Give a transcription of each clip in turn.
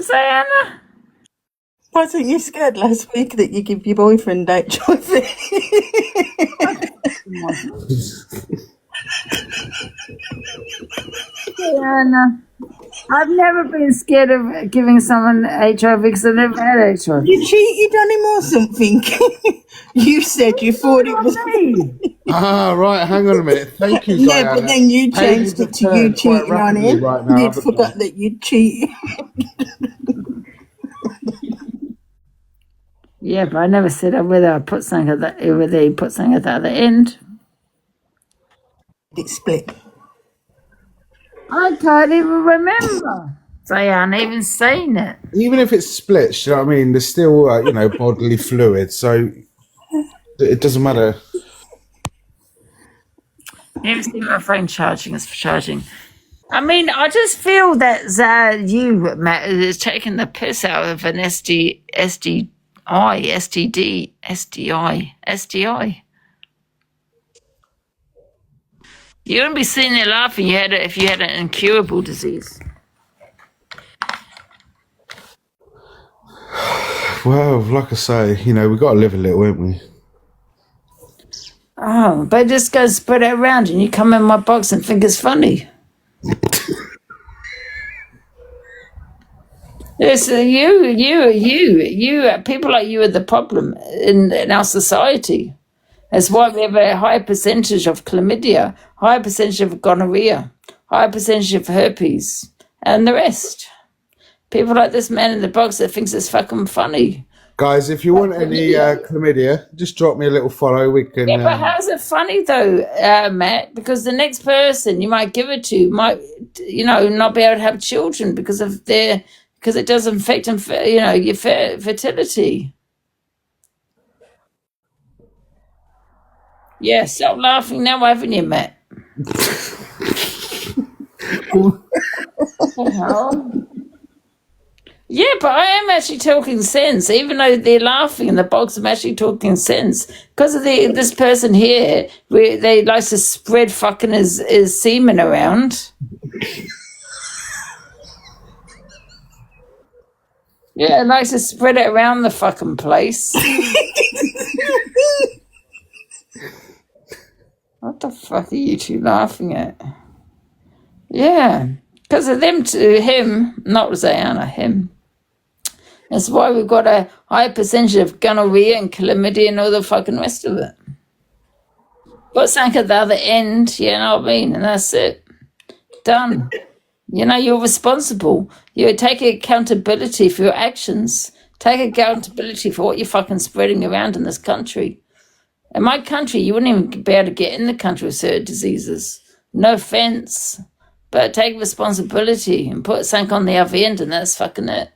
Diana? Wasn't you scared last week that you give your boyfriend HIV? Diana. I've never been scared of giving someone HIV because I've never had HIV. You cheated on him or something? You said you thought it was me. Right, hang on a minute. Thank you, yeah, Diana. but then you changed Pages it have to you turned quite cheating on rapidly him. right now, You'd haven't forgot they? that you cheated. Yeah, but I never said whether I put something at the, whether he put something at the other end. It split. I can't even remember. Diana even saying it. Even if it's split, you know what I mean? There's still, bodily fluid, so it doesn't matter. You ever see my phone charging? It's for charging. I mean, I just feel that you, Matt, is taking the piss out of an SDI. You wouldn't be sitting there laughing if you had an incurable disease. Well, like I say, we've got to live a little, haven't we? Oh, but just go spread it around and you come in my box and think it's funny. Yes, people like you are the problem in our society. That's why we have a high percentage of chlamydia, high percentage of gonorrhea, high percentage of herpes, and the rest. People like this man in the box that thinks it's fucking funny. Guys, if you want any chlamydia, just drop me a little follow. We can. Yeah, but how's it funny though, Matt? Because the next person you might give it to might, not be able to have children because it does affect your fertility. Yeah, stop laughing now, haven't you, Matt? What the hell? Yeah, but I am actually talking sense. Even though they're laughing in the box, I'm actually talking sense. Because of this person here, they like to spread fucking his semen around. Yeah, likes to spread it around the fucking place. What the fuck are you two laughing at? Yeah, because of him, not Zayana, him. That's why we've got a high percentage of gonorrhea and chlamydia and all the fucking rest of it. Got something at the other end, you know what I mean? And that's it. Done. You're responsible. You take accountability for your actions. Take accountability for what you're fucking spreading around in this country. In my country, you wouldn't even be able to get in the country with certain diseases. No offense. But take responsibility and put something on the other end, and that's fucking it.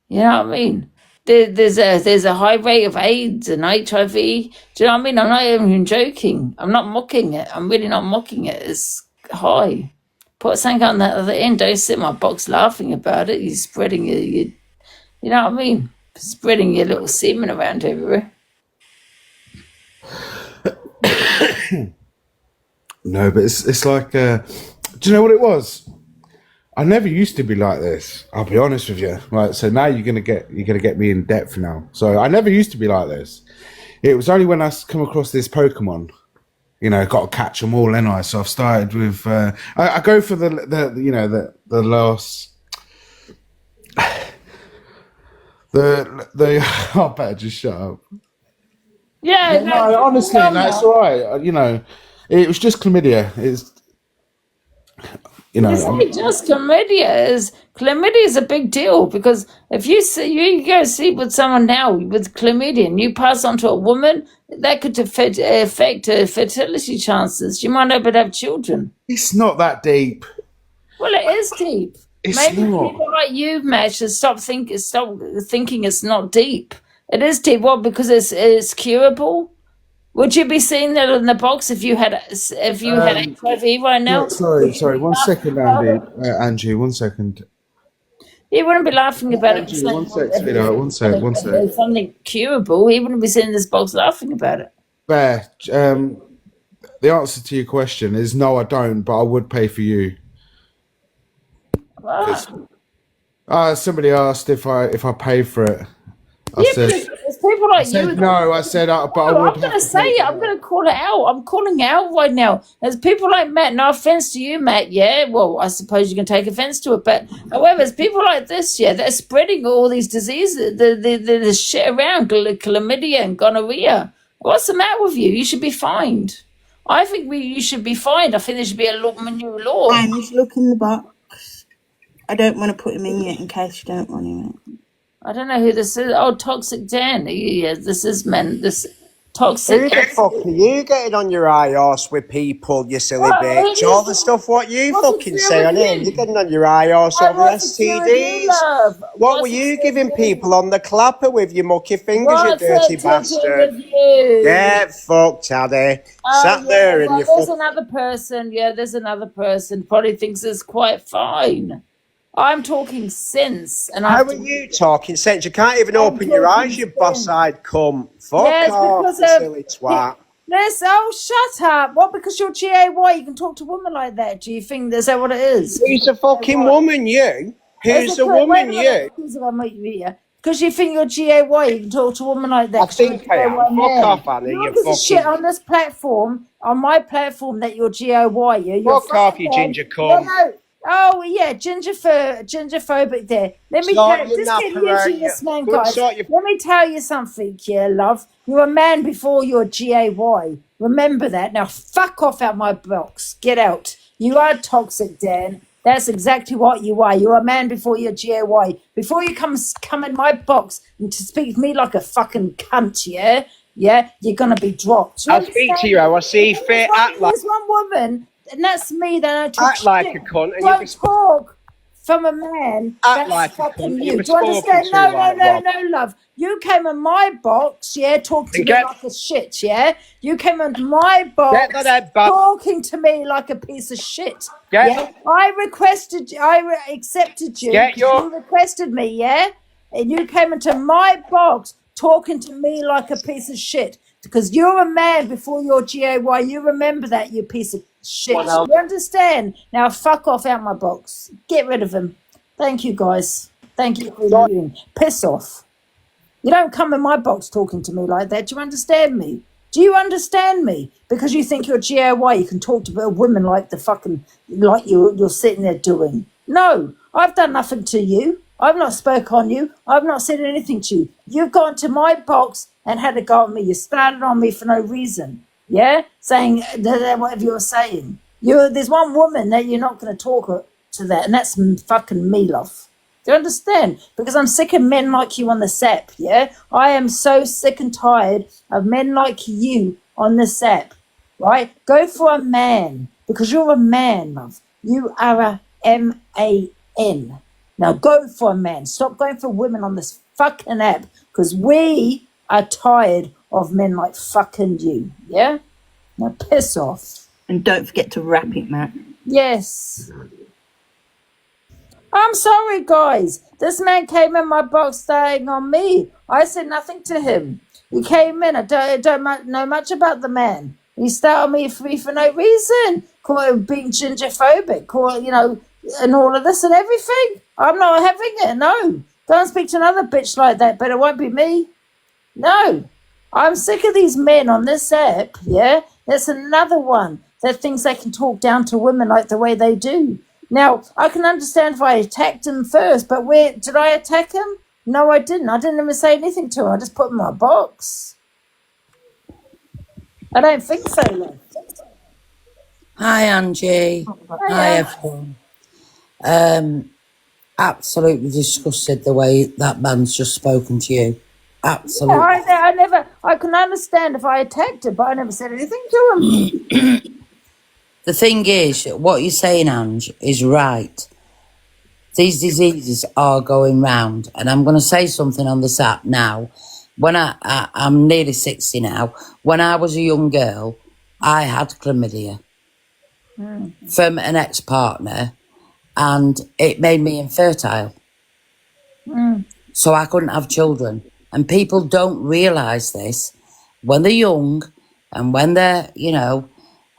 You know what I mean? There's a high rate of AIDS and HIV. Do you know what I mean? I'm not even joking. I'm not mocking it. I'm really not mocking it. It's high. Put something on the other end. Don't sit in my box laughing about it. You're spreading you know what I mean? Spreading your little semen around everywhere. No, but it's like, do you know what it was? I never used to be like this. I'll be honest with you. Right, so now you're gonna get me in depth now. So I never used to be like this. It was only when I come across this Pokemon, got to catch them all, anyway. So I've started with. I go for the last. I better just shut up. Yeah, no, honestly, that's all right. It was just chlamydia. It's just chlamydia. Chlamydia is a big deal because if you go sleep with someone now with chlamydia and you pass on to a woman, that could affect fertility chances. You might not be able to have children. It's not that deep. Well, it is deep. Maybe people like you, Matt, should stop thinking it's not deep. It is deep. What? Because it's curable. Would you be seeing that in the box if you had HIV right now? Sorry. 1 second, Angie. 1 second. He wouldn't be laughing about Angie, it. One sec. It's something curable. He wouldn't be sitting in this box laughing about it. Bear, the answer to your question is no, I don't, but I would pay for you. What? Somebody asked if I paid for it. I Yeah, said, because it's people like you. no. I said, but I No, would I'm have going to to say pay it. for I'm that. going to call it out. I'm calling it out right now. There's people like Matt. No offense to you, Matt. Yeah, well, I suppose you can take offense to it. But however, there's people like this, yeah, that are spreading all these diseases, the shit around, chlamydia and gonorrhea. What's the matter with you? You should be fined. I think you should be fined. I think there should be a new law. Ange, look in the box. I don't want to put him in yet in case you don't want him in. I don't know who this is. Oh, Toxic Dan. Yeah, this is man. This Toxic. Who the fuck are you getting on your high horse with people, you silly Well, bitch? who All is- the stuff what you what's the fucking deal say with on here. you? You're getting on your high horse over What's the deal with you, STDs. love? What What's were the you deal giving with you? people on the clapper with your mucky fingers, you What's dirty the deal bastard? with you? Get fucked, Addy. Oh, Sat yeah, there and well, you there's fuck. another person. Yeah, there's another person. Probably thinks it's quite fine. I'm talking sense, and How I've. are you talking sense? You can't even I'm open your eyes, talking you sense. boss-eyed cum. Fuck Yes, off, because you silly twat. Yes, oh, shut up. What, because you're GAY, you can talk to women like that? Do you think is that what it is? Who's a fucking woman, you? Who's the woman, you? Because you think you're GAY, you can talk to a woman like that. I think I am. Fuck off, Annie, You you don't give a shit fucking... on this platform, on my platform, that you're GAY. You're Fuck off, you fucking- ginger cum. No. Oh yeah, gingerphobic there. Let me Sort tell your just get napper used to out, this you- man, Go guys. sort your- Let me tell you something, yeah, love. You're a man before you're GAY. Remember that. Now fuck off out my box. Get out. You are toxic, Dan. That's exactly what you are. You're a man before you're GAY. Before you come in my box and to speak to me like a fucking cunt, yeah? Yeah, you're gonna be dropped. I'll speak to you how I see fit. Act like, There's one woman, and that's me. That I talk act like shit. a cunt, and Don't you'll be talk from a man. Act That's like a fucking cunt, you. you'll be Do you understand? spoken No, to no, like no, Rob. no, love. You came in my box, yeah, talking to me Get- like a shit, yeah. You came into my box, Get that head back. talking to me like a piece of shit. Get- Yeah, I accepted you. Get 'cause your- You requested me, yeah, and you came into my box talking to me like a piece of shit. Because you're a man before you're GAY. You remember that, you piece of shit. Well, You understand? Now fuck off out my box. Get rid of him. Thank you, guys. Thank you for leaving. Piss off. You don't come in my box talking to me like that. Do you understand me? Do you understand me? Because you think you're GAY, you can talk to women like the fucking, like you're sitting there doing. No, I've done nothing to you. I've not spoke on you. I've not said anything to you. You've gone to my box and had a go at me. You started on me for no reason. Yeah? Saying whatever you're saying. There's one woman that you're not going to talk to that, and that's fucking me, love. Do you understand? Because I'm sick of men like you on the sap, yeah? I am so sick and tired of men like you on the sap, right? Go for a man, because you're a man, love. You are a MAN. Now go for a man. Stop going for women on this fucking app, because we are tired of men like fucking you, yeah? Now piss off. And don't forget to wrap it, Matt. Yes. I'm sorry, guys. This man came in my box starting on me. I said nothing to him. He came in. I don't know much about the man. He started me for no reason. Call it being gingerphobic. And all of this and everything. I'm not having it. No. Don't speak to another bitch like that, but it won't be me. No. I'm sick of these men on this app, yeah? There's another one that thinks they can talk down to women like the way they do. Now, I can understand if I attacked him first, but did I attack him? No, I didn't. I didn't even say anything to him. I just put him in my box. I don't think so, love. Hi, Angie. Hi, everyone. Absolutely disgusted the way that man's just spoken to you. Absolutely. I can understand if I attacked him, but I never said anything to him. The thing is, what you're saying, Ange, is right. These diseases are going round. And I'm going to say something on this app now. When I'm nearly 60 now. When I was a young girl, I had chlamydia from an ex-partner, and it made me infertile. So I couldn't have children. And people don't realise this when they're young and when they're,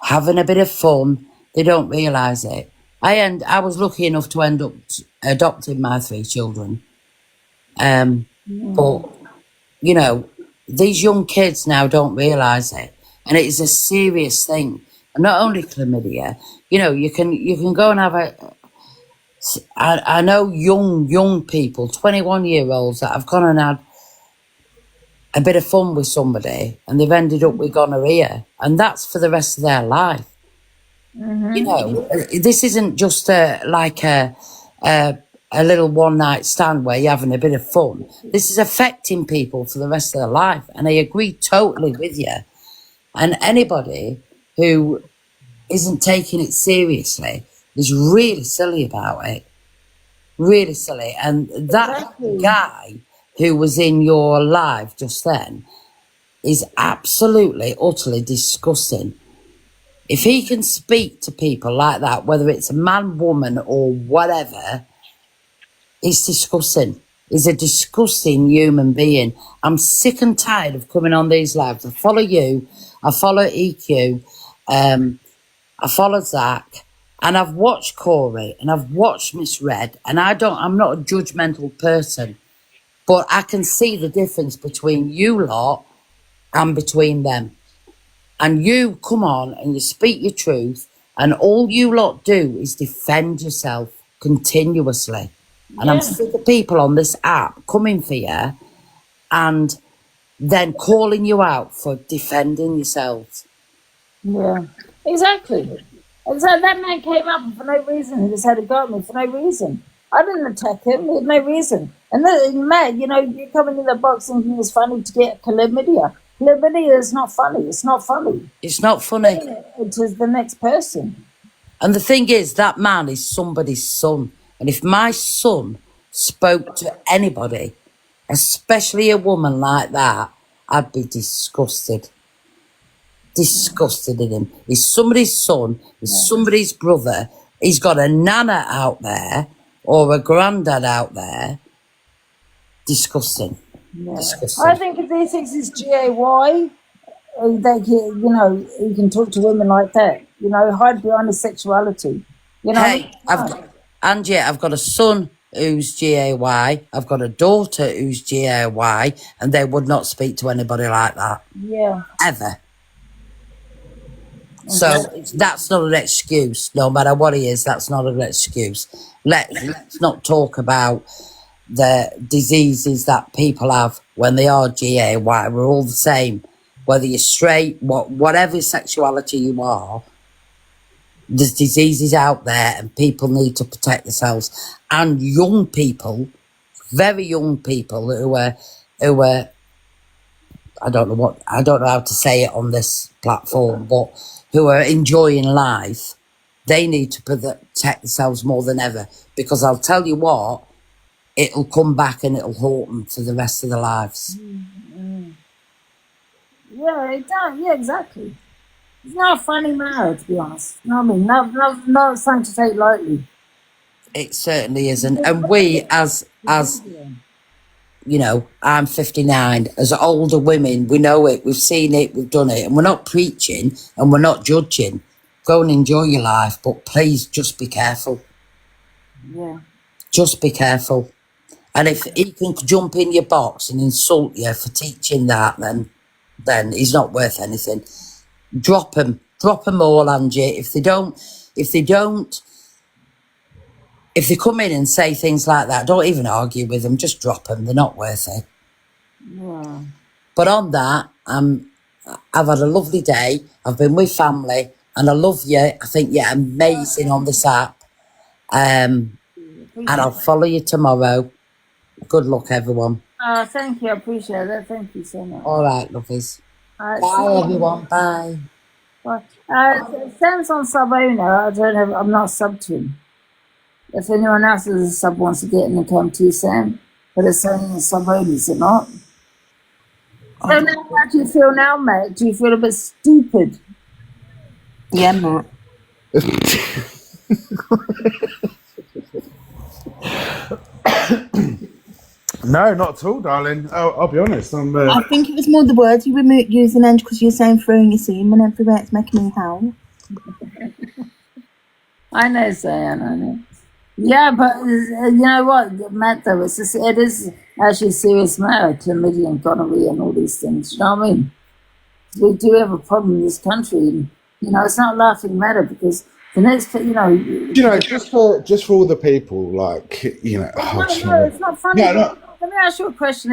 having a bit of fun, they don't realise it. I was lucky enough to end up adopted my 3 children. But, you know, these young kids now don't realise it. And it is a serious thing. And not only chlamydia, you know, you can go and have I know young people, 21-year-olds that have gone and had a bit of fun with somebody and they've ended up with gonorrhea. And that's for the rest of their life. You know, this isn't just like a little one-night stand where you're having a bit of fun. This is affecting people for the rest of their life. And I agree totally with you. And anybody who isn't taking it seriously is really silly about it. Really silly. And that guy who was in your live just then is absolutely, utterly disgusting. If he can speak to people like that, whether it's a man, woman, or whatever, it's disgusting. He's a disgusting human being. I'm sick and tired of coming on these lives. I follow you. I follow EQ. I follow Zach. And I've watched Corey. And I've watched Miss Red. And I'm not a judgmental person. But I can see the difference between you lot and between them. And you come on and you speak your truth. And all you lot do is defend yourself continuously. And I'm sick of people on this app coming for you and then calling you out for defending yourselves. Yeah, exactly. That man came up for no reason. He just had a go at me for no reason. I didn't attack him. He had no reason. And then, man, you know, you're coming in the box thinking it's funny to get chlamydia. Chlamydia is not funny. It's not funny. It's not funny. It is the next person. And the thing is, that man is somebody's son. And if my son spoke to anybody, especially a woman like that, I'd be disgusted. Disgusted in him. He's somebody's son. He's somebody's brother. He's got a nana out there or a granddad out there. Disgusting. Yeah. Disgusting. I think if he thinks it's GAY, they can, you know, he can talk to women like that. You know, hide behind his sexuality. You know. Hey, I've got a son who's GAY. I've got a daughter who's GAY, and they would not speak to anybody like that. Yeah. Ever. So that's not an excuse. No matter what he is, that's not an excuse. Let's not talk about the diseases that people have when they are GAY. We're all the same. Whether you're straight, whatever sexuality you are, there's diseases out there and people need to protect themselves. And young people, very young people who are I don't know how to say it on this platform, but who are enjoying life, they need to protect themselves more than ever. Because I'll tell you what, it'll come back and it'll haunt them for the rest of their lives. Yeah, it does. Yeah, exactly. It's not a funny matter, to be honest. You know what I mean? Not something to take lightly. It certainly isn't. And we, as you know, I'm 59. As older women, we know it. We've seen it. We've done it. And we're not preaching and we're not judging. Go and enjoy your life, but please just be careful. Yeah. Just be careful. And if he can jump in your box and insult you for teaching that, then he's not worth anything. Drop them all, Angie. If they come in and say things like that, don't even argue with them. Just drop them. They're not worth it. Yeah. But on that, I've had a lovely day. I've been with family, and I love you. I think you're amazing on this app. And I'll follow you tomorrow. Good luck, everyone. Thank you. I appreciate that. Thank you so much. All right, lovies. Bye, Bye, everyone. Bye. Sam's on sub owner. I don't have. I'm not sub to him. If anyone else is a sub wants to get in and come to you, Sam, but it's only sub only, is it not? So now, how do you feel now, mate? Do you feel a bit stupid? Yeah, Matt. No, not at all, darling. I'll be honest. I think it was more the words you were using, Ange, because you were saying throwing your semen everywhere. It's making me howl. I know, Sam. I know. Yeah, but you know what, Matt? Though it is actually a serious matter, chlamydia and gonorrhea and all these things. You know what I mean? We do have a problem in this country, and it's not a laughing matter because the next, You know, just for all the people, like no, no, it's not funny. no, no, Let me ask you a question.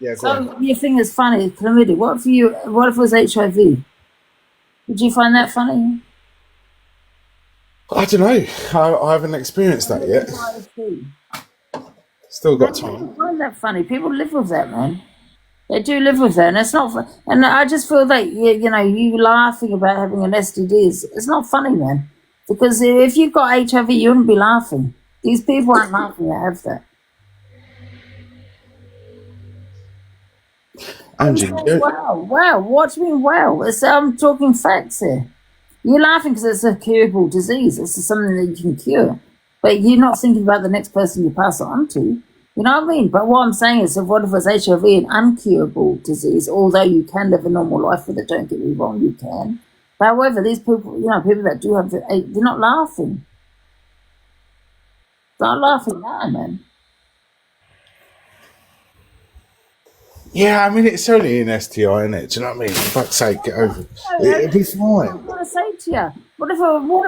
yeah, go So on. you think it's funny, chlamydia? What if it was HIV? Would you find that funny? I don't know. I haven't experienced that yet. HIV. Still got People time. find that funny. People live with that, man. They do live with that, and it's not. And I just feel that you laughing about having an STD it's not funny, man. Because if you've got HIV, you wouldn't be laughing. These people aren't laughing that have that. Angie, Wow, wow. What do you mean, wow? I'm talking facts here. You're laughing because it's a curable disease. It's something that you can cure. But you're not thinking about the next person you pass it on to. You know what I mean? But what I'm saying is, what if it's HIV, an uncurable disease, although you can live a normal life with it, don't get me wrong, you can. However, these people, people that do have it, they're not laughing. They're not laughing now, man. yeah, I mean it's only an STI, isn't it? Do you know what I mean? For fuck's sake, get over it. It'll be I fine. want to say to you, what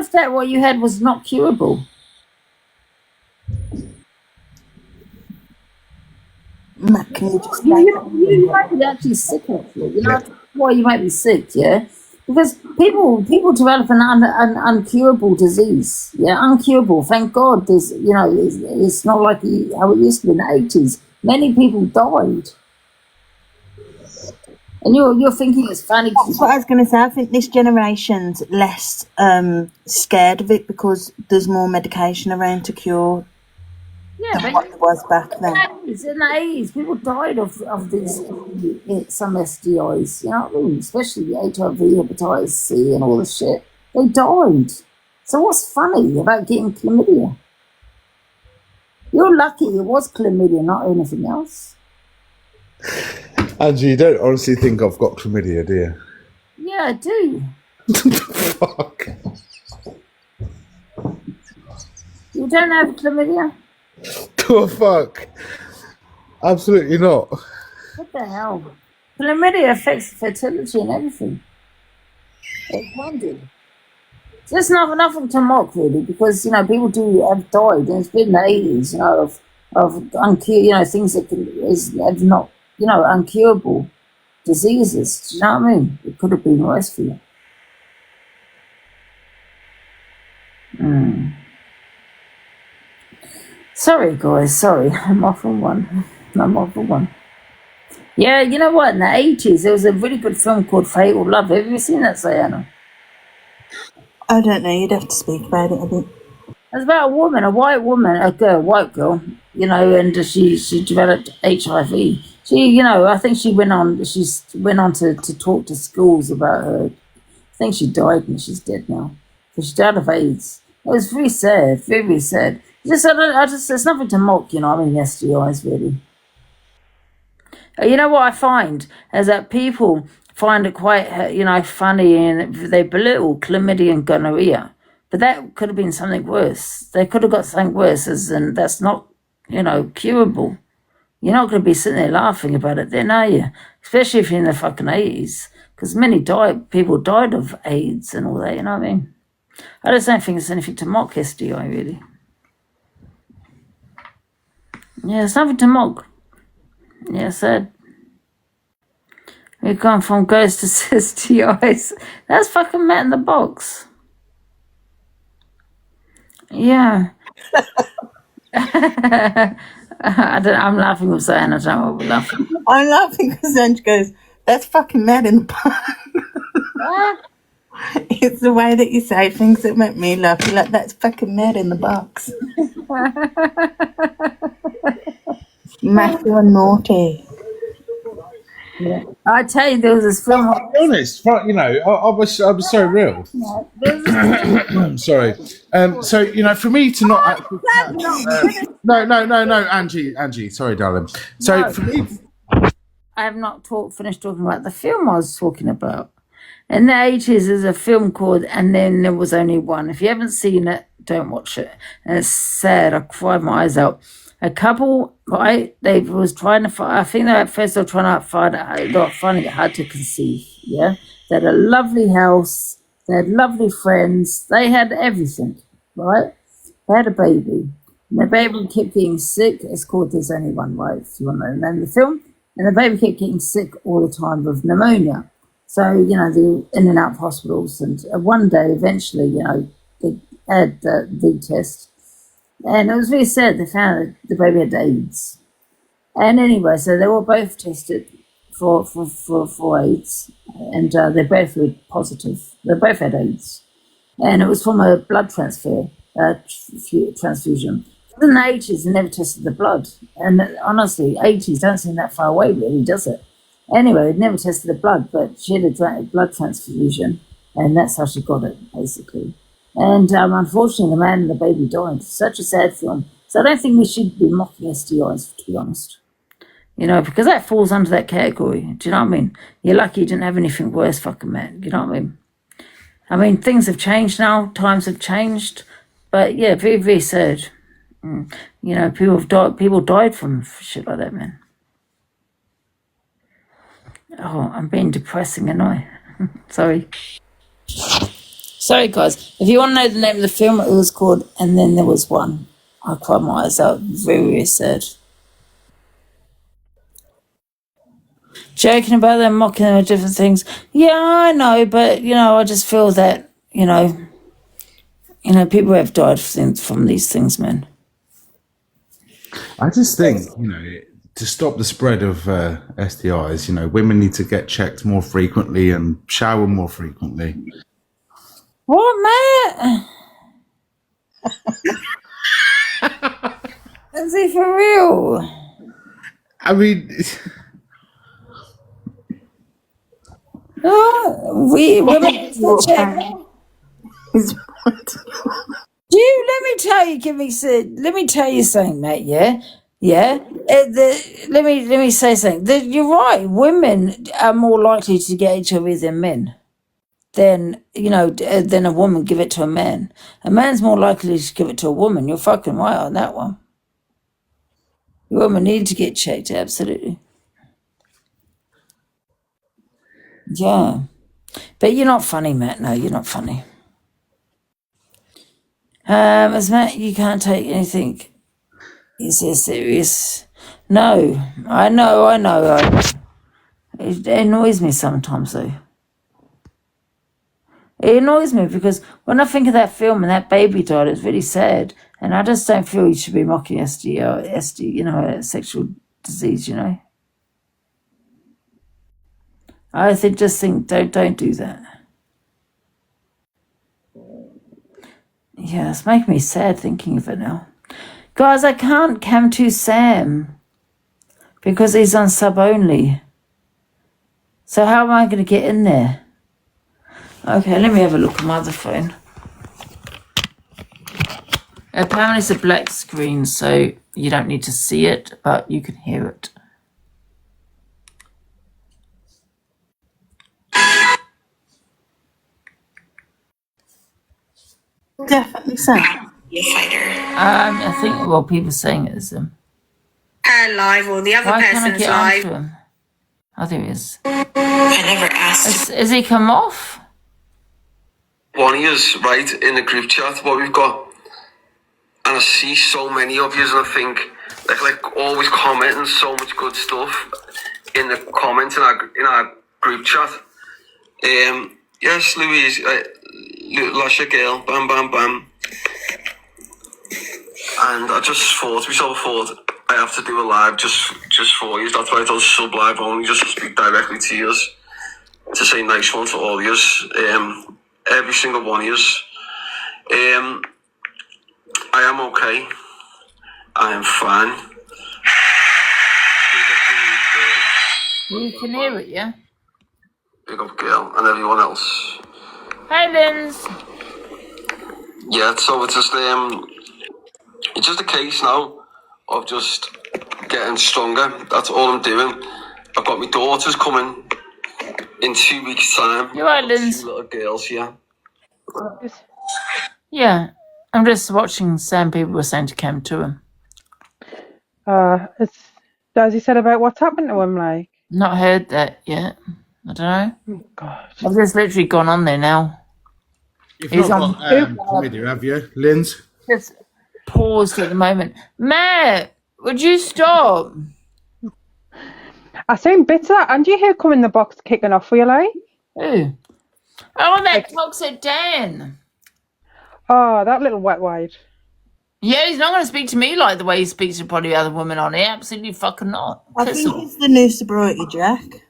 if that what you had was not curable? Matt, can you just say You might be actually sick actually. Why you might be sick, yeah? Because people develop an uncurable disease. Yeah, uncurable. Thank God there's it's not like how it used to be in the 80s. Many people died. And you're thinking it's funny That's what I was going to say. I think this generation's less scared of it because there's more medication around to cure yeah, than but what there was back then. in the 80s, people died of these some STIs, you know what I mean? Especially HIV, hepatitis C, and all the shit. They died. So what's funny about getting chlamydia? You're lucky it was chlamydia, not anything else. Angie, you don't honestly think I've got chlamydia, do you? Yeah, I do. Fuck. You don't have chlamydia? Oh, fuck. Absolutely not. What the hell? Chlamydia affects fertility and everything. It can do. There's nothing to mock really, because people do have died, and it's been the 80s, of uncurable, things that have not, uncurable diseases. Do you know what I mean? It could have been worse for you. Sorry, guys. Sorry, I'm off on one. Yeah, you know what? In the 80s, there was a really good film called Fatal Love. Have you seen that, Sayana? I don't know. You'd have to speak about it a bit. It's about a white girl, and she developed HIV. I think she went on to talk to schools about her. I think she died and she's dead now. So she died of AIDS. It was very sad, very, very sad. There's nothing to mock, STIs really. You know what I find is that people find it quite, funny, and they belittle chlamydia and gonorrhea. But that could have been something worse. They could have got something worse, and that's not, curable. You're not going to be sitting there laughing about it then, are you? Especially if you're in the fucking 80s. Because people died of AIDS and all that, you know what I mean? I just don't think it's anything to mock STI, really. Yeah, it's nothing to mock. Yeah, sad. We've gone from ghosts to STIs. That's fucking Matt in the box. Yeah. I'm laughing with Zion. I don't know what we're laughing. I'm laughing because Ange goes, that's fucking mad in the park. It's the way that you say things that make me laugh. You're like, that's fucking mad in the box. Matt, you're naughty. I tell you, there was this film. I'll be honest, I was so real. I'm sorry. So for me to not actually no, Angie, sorry, darling. So No. for me, I have not finished talking about the film I was talking about. In the 80s, there's a film called And Then There Was Only One. If you haven't seen it, don't watch it. And it's sad. I cried my eyes out. A couple, right, they was trying to find, I think they at first they were trying to find it, they were finding it hard to conceive, yeah? They had a lovely house, they had lovely friends, they had everything, right? They had a baby. And the baby kept getting sick. It's called There's Only One, right, if you want to know the film. And the baby kept getting sick all the time with pneumonia. So, you know, they're in and out of hospitals. And one day, eventually, you know, they had the test. And it was really sad. They found that the baby had AIDS. And anyway, so they were both tested for AIDS. And they both were positive. They both had AIDS. And it was from a blood transfusion. In the 80s, they never tested the blood. And honestly, 80s don't seem that far away, really, does it? Anyway, they never tested the blood, but she had a blood transfusion, and that's how she got it, basically. And unfortunately, the man and the baby died. Such a sad film. So I don't think we should be mocking STIs, to be honest. You know, because that falls under that category. Do you know what I mean? You're lucky you didn't have anything worse, fucking man. You know what I mean? I mean, things have changed now. Times have changed. But yeah, very, very sad. You know, people died from shit like that, man. Oh, I'm being depressing, am I? Sorry. Sorry, guys. If you want to know the name of the film, it was called And Then There Was One. I cried my eyes out. Very, very sad. Joking about them, mocking them, different things. Yeah, I know, but, you know, I just feel that, you know, people have died from these things, man. I just think, you know, to stop the spread of STIs, you know, women need to get checked more frequently and shower more frequently. What, Matt? Is he for real? I mean, Oh, women need to check. Let me tell you something, mate. Yeah. Let me say something. You're right. Women are more likely to get HIV than men. Than a woman give it to a man. A man's more likely to give it to a woman. You're fucking right on that one. Women need to get checked, absolutely. Yeah, but you're not funny, Matt. No, you're not funny. As Matt, you can't take anything. Is this serious? No, I know. It annoys me sometimes, though. It annoys me because when I think of that film and that baby died, it's really sad. And I just don't feel you should be mocking SD, you know, a sexual disease, you know. I just think don't do that. Yeah, it's making me sad thinking of it now. Guys, I can't come to Sam because he's on sub only. So how am I going to get in there? Okay, let me have a look at my other phone. Apparently it's a black screen, so you don't need to see it, but you can hear it. Definitely so. I think, well, people are saying it is him. Her live or the other Why can't I person's get live. onto him? Oh, there he is. I never asked. Has he come off? One of yous, right, in the group chat, what we've got, and I see so many of yous, and I think, like always commenting so much good stuff in the comments in our group chat. Yes, Louise, Lasha girl, bam, bam, bam. And I just thought to myself, I have to do a live just for you. That's why I thought sub live only, just to speak directly to you, to say nice one to all yous. Every single one of yous. I am okay. I am fine. You can hear it, yeah? Big up girl and everyone else. Hi, Linz. Yeah, so it's just a case now of just getting stronger. That's all I'm doing. I've got my daughters coming in 2 weeks' time. You right, I've got Linz? 2 little girls, yeah. Yeah. I'm just watching some people were saying to come to him. Has he said about what's happened to him? Like, Not heard that yet. I don't know. oh God. I've just literally gone on there now. You've He's not on got the video, have you, Linz? just paused at the moment. Matt, would you stop? I seen bits of that. And you hear come in the box kicking off for you, like? Who? Oh, that toxic Dan. Oh, that little wet wide. Yeah, he's not going to speak to me like the way he speaks to probably other women on here. Absolutely fucking not. I think it's the new sobriety, Jack.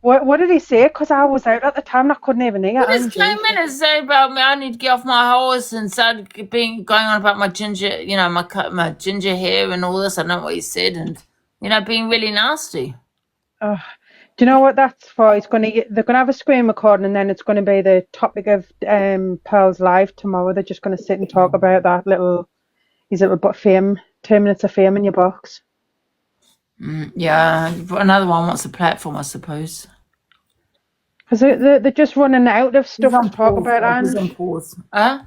What did he say? Because I was out at the time, I couldn't even hear. He just came in and said about me, I need to get off my horse, and started going on about my ginger, my ginger hair and all this. I don't know what he said, and being really nasty. Do you know what that's for? They're gonna have a screen recording, and then it's gonna be the topic of Pearl's live tomorrow. They're just gonna sit and talk about that his little fame, 2 minutes of fame in your box. Yeah, another one wants a platform, I suppose. Because they're just running out of stuff to talk about, He's on and pause. Huh?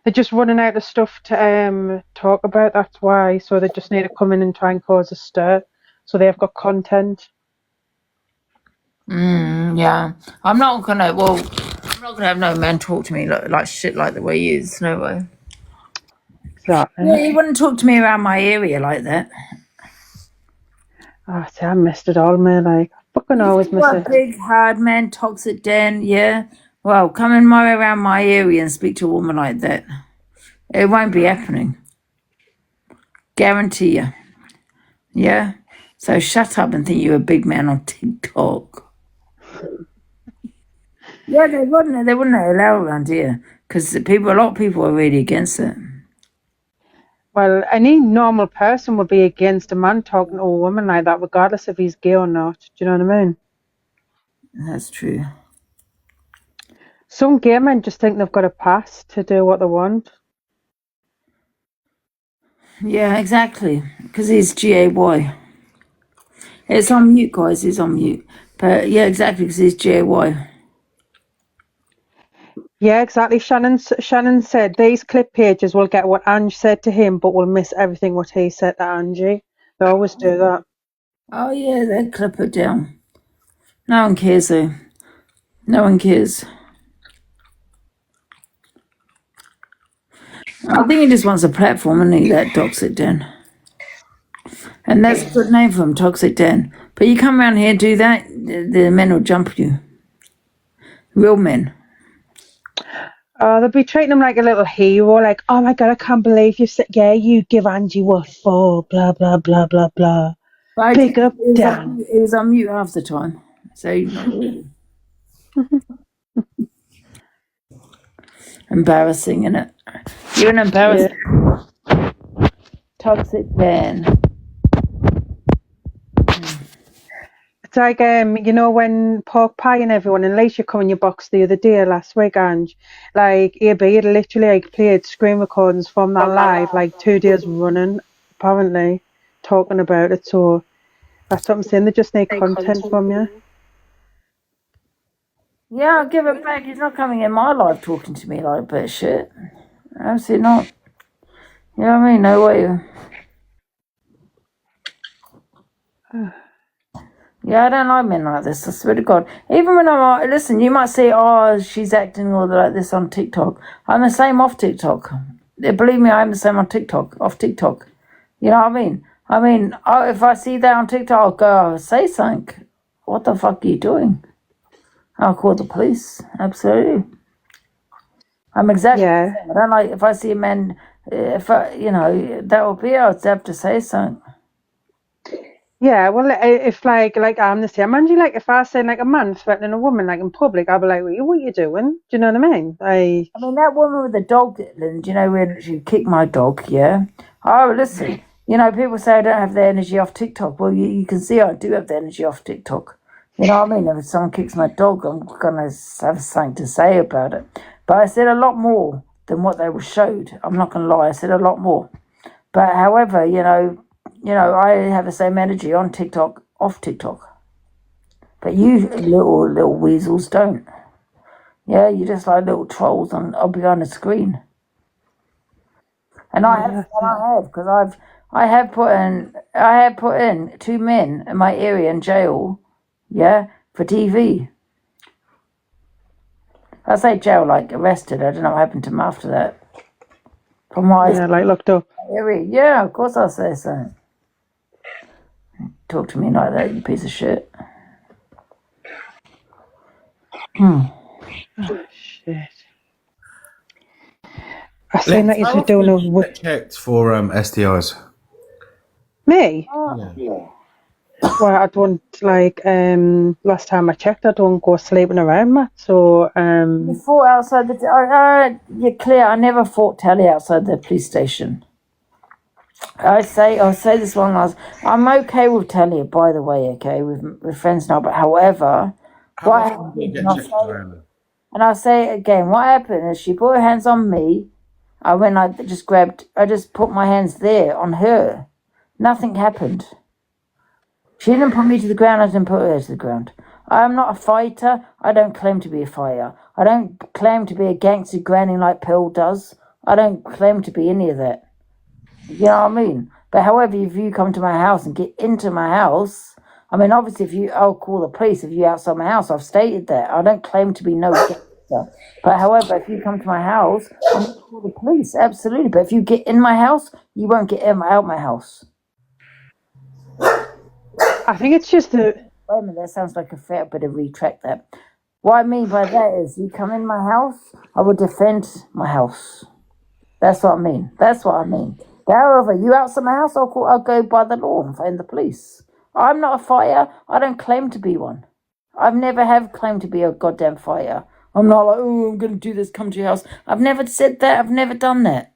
they're just running out of stuff to talk about. That's why. So they just need to come in and try and cause a stir, so they've got content. Yeah. I'm not gonna have no man talk to me like shit like the way he is. No way. Exactly. Yeah, he wouldn't talk to me around my area like that. Oh, see, I missed it all, man. Like, I fucking always miss What it. big hard man, toxic Dan, yeah. Well, come in around my area and speak to a woman like that. It won't be happening. Guarantee you. Yeah. So shut up and think you're a big man on TikTok. Yeah, they wouldn't allow around here because a lot of people are really against it. Well, any normal person would be against a man talking to a woman like that, regardless if he's gay or not. Do you know what I mean? That's true. Some gay men just think they've got a pass to do what they want. Yeah, exactly. Because he's GAY. It's on mute, guys. He's on mute. But yeah, exactly, because he's GAY. Yeah, exactly. Shannon said these clip pages will get what Ange said to him, but will miss everything what he said to Angie. They always do that. Oh, yeah, they clip it down. No one cares, though. No one cares. I think he just wants a platform, and he that Toxic Dan. And that's a good name for him, Toxic Dan. But you come around here and do that, the men will jump you. Real men. They'll be treating him like a little hero, like, oh my God, I can't believe you said, yeah, you give Angie what for, blah, blah, blah, blah, blah. But Big up, Dan. He was on mute half the time. So he's not really. Embarrassing, innit? You're an embarrassing. Toxic Dan. It's like, when Pork Pie and everyone, and Alicia come in your box the other day, last week, Ange, like, AB had literally played screen recordings from that live, 2 days running, apparently, talking about it. So that's what I'm saying. They just need content from you. Yeah, I'll give it back. He's not coming in my life talking to me like that shit. Absolutely not. You know what I mean? No way. Yeah, I don't like men like this, I swear to God. Even when I'm listen, you might say, oh, she's acting all like this on TikTok. I'm the same off TikTok. Believe me, I'm the same on TikTok, off TikTok. You know what I mean? If I see that on TikTok, I'll go, say something. What the fuck are you doing? I'll call the police. Absolutely. I'm exactly the same. I don't like, if I see a man, that will be, I'd have to say something. Yeah, well, if like I'm the same, Angie, if I say a man threatening a woman in public, I'll be like, what are you doing? Do you know what I mean? I mean, that woman with the dog, where she kicked my dog, yeah? Oh, listen, people say I don't have the energy off TikTok. Well, you can see I do have the energy off TikTok. You know what I mean? If someone kicks my dog, I'm going to have something to say about it. But I said a lot more than what they were showed. I'm not going to lie, I said a lot more. But however, I have the same energy on TikTok, off TikTok. But you little weasels don't. Yeah, you're just like little trolls on behind a screen. And I have, because I have put in 2 men in my area in jail, yeah, for TV. I say jail, like arrested. I don't know what happened to them after that. From what Yeah, like looked up. area, yeah, of course I'll say so. Talk to me like that, you piece of shit. Shit. I seen that you don't know what checked for STIs. me. Yeah. Well, I don't like. Last time I checked, I don't go sleeping around, Matt. So You fought outside the. You're clear. I never fought Tally outside the police station. I'll say this one last. I'm okay with Talia, by the way. Okay, we're friends now. But however, what happened? And I'll say it again. What happened is she put her hands on me. I just put my hands there on her. Nothing happened. She didn't put me to the ground. I didn't put her to the ground. I'm not a fighter. I don't claim to be a fighter. I don't claim to be a gangster granny like Pearl does. I don't claim to be any of that. You know what I mean? But however, if you come to my house and get into my house, I mean, obviously, I'll call the police if you're outside my house. I've stated that. I don't claim to be no gangster. But however, if you come to my house, I'm going to call the police. Absolutely. But if you get in my house, you won't get out my house. I think it's just the. Wait a minute, that sounds like a fair bit of retract that. What I mean by that is you come in my house, I will defend my house. That's what I mean. That's what I mean. However, you outside my house, I'll go by the law and phone the police. I'm not a fighter. I don't claim to be one. I've never have claimed to be a goddamn fighter. I'm not like, oh, I'm going to do this, come to your house. I've never said that. I've never done that.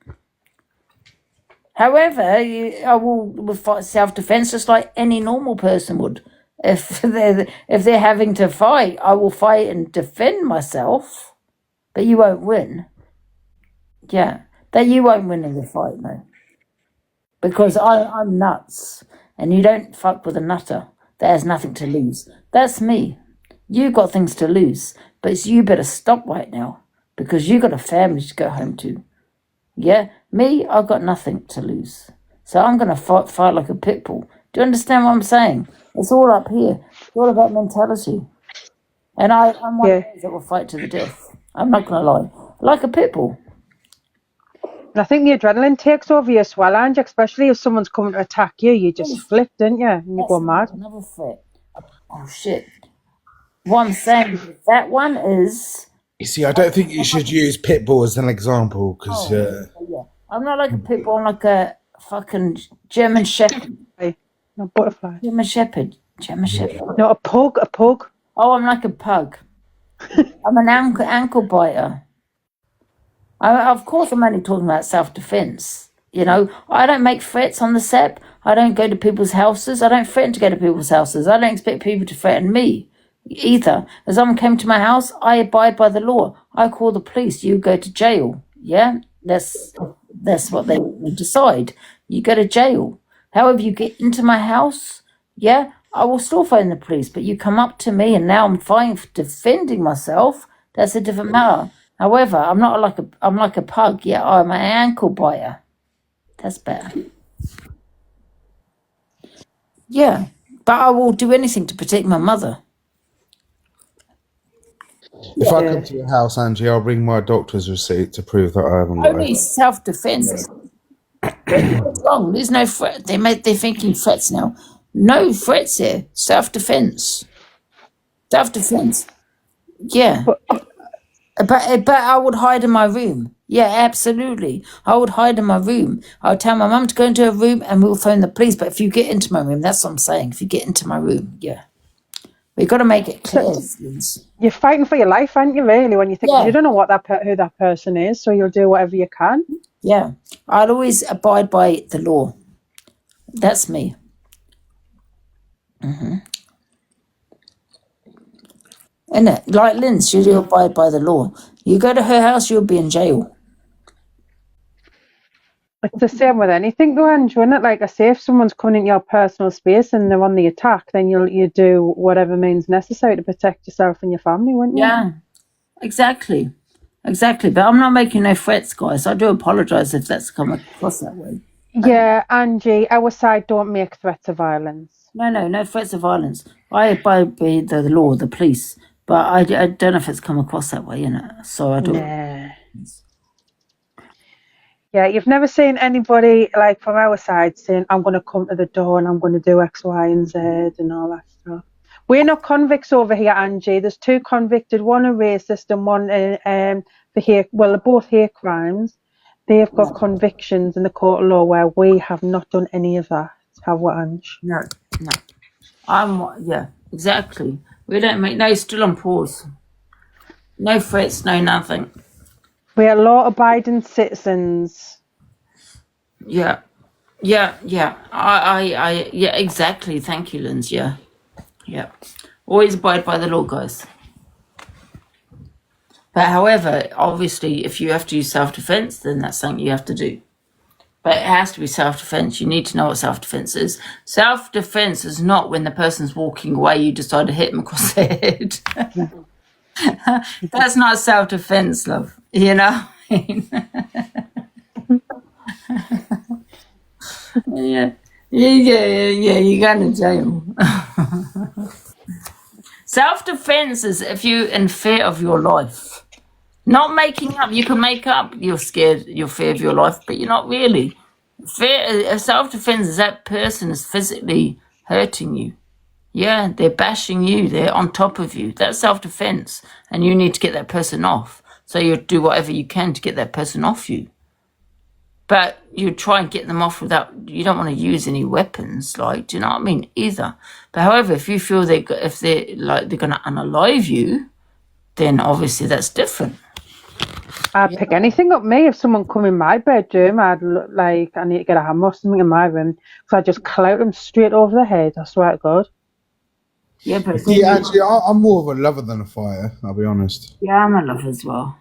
However, I will fight self-defense just like any normal person would. If they're having to fight, I will fight and defend myself. But you won't win. Yeah, that you won't win in the fight, no. Because I'm nuts, and you don't fuck with a nutter that has nothing to lose. That's me. You got things to lose, but you better stop right now because you got a family to go home to. Yeah, me, I've got nothing to lose, so I'm gonna fight like a pit bull. Do you understand what I'm saying? It's all up here. It's all about mentality, and I'm one of those that will fight to the death. I'm not gonna lie, like a pit bull. And I think the adrenaline takes over you as well, Ange, especially if someone's coming to attack you. You just flip, don't you? And you go mad. Another threat. Oh, shit. What I'm saying with that one is... You see, I don't think you should use Pitbull as an example, because... yeah. I'm not like a Pitbull, I'm like a fucking German Shepherd. No, butterfly. German Shepherd. No, a pug. Oh, I'm like a pug. I'm an ankle biter. Of course, I'm only talking about self-defense. You know, I don't make threats on the SEP. I don't go to people's houses. I don't threaten to go to people's houses. I don't expect people to threaten me either. If someone came to my house, I abide by the law. I call the police. You go to jail. Yeah, that's what they decide. You go to jail. However, you get into my house, yeah, I will still phone the police. But you come up to me, and now I'm fighting for defending myself. That's a different matter. However, I'm like a pug. Yeah, I'm an ankle biter. That's better. Yeah, but I will do anything to protect my mother. If I come to your house, Angie, I'll bring my doctor's receipt to prove that I haven't got Only it. self-defense. What's wrong? There's no threat. They're thinking threats now. No threats here. Self-defense. Self-defense. Yeah. But I would hide in my room. Yeah, absolutely. I would hide in my room. I would tell my mum to go into her room and we'll phone the police. But if you get into my room, that's what I'm saying. If you get into my room, yeah. We've got to make it clear. You're fighting for your life, aren't you, really, when you think you don't know what who that person is, so you'll do whatever you can. Yeah. I'll always abide by the law. That's me. Isn't it? Like Lynn, she'll abide by the law. You go to her house, you'll be in jail. It's the same with anything though, Ange, isn't it? Like I say, if someone's coming into your personal space and they're on the attack, then you do whatever means necessary to protect yourself and your family, wouldn't you? Yeah, exactly. Exactly. But I'm not making no threats, guys. I do apologise if that's come across that way. Yeah, Angie, our side don't make threats of violence. No threats of violence. I abide by the law, the police. But I don't know if it's come across that way, innit? So I don't. Nah. Yeah, you've never seen anybody like from our side saying, I'm going to come to the door and I'm going to do X, Y, and Z and all that stuff. We're not convicts over here, Angie. There's 2 convicted, one a racist and one for hate. Well, they're both hate crimes. They've got convictions in the court of law where we have not done any of that. Have we, Ange? No. Yeah, exactly. We don't make, no, still on pause. No threats, no nothing. We are law-abiding citizens. Yeah. I yeah, exactly. Thank you, Linz. Yeah. Always abide by the law, guys. But however, obviously, if you have to use self-defense, then that's something you have to do. But it has to be self-defense. You need to know what self-defense is. Self-defense is not when the person's walking away, you decide to hit them across the head. That's not self-defense, love. You know? Yeah, you got in jail. Self-defense is if you're in fear of your life. Not making up. You can make up you're scared, you're fear of your life, but you're not really. Self-defense is that person is physically hurting you. Yeah, they're bashing you. They're on top of you. That's self-defense. And you need to get that person off. So you do whatever you can to get that person off you. But you try and get them off without, you don't want to use any weapons, like, do you know what I mean? Either. But however, if you feel they're going to unalive you, then obviously that's different. I'd pick anything up me if someone come in my bedroom. I need to get a hammer or something in my room, so I just clout them straight over the head. I swear to God. Yeah, but Actually, I'm more of a lover than a fighter. I'll be honest. yeah, I'm a lover as well.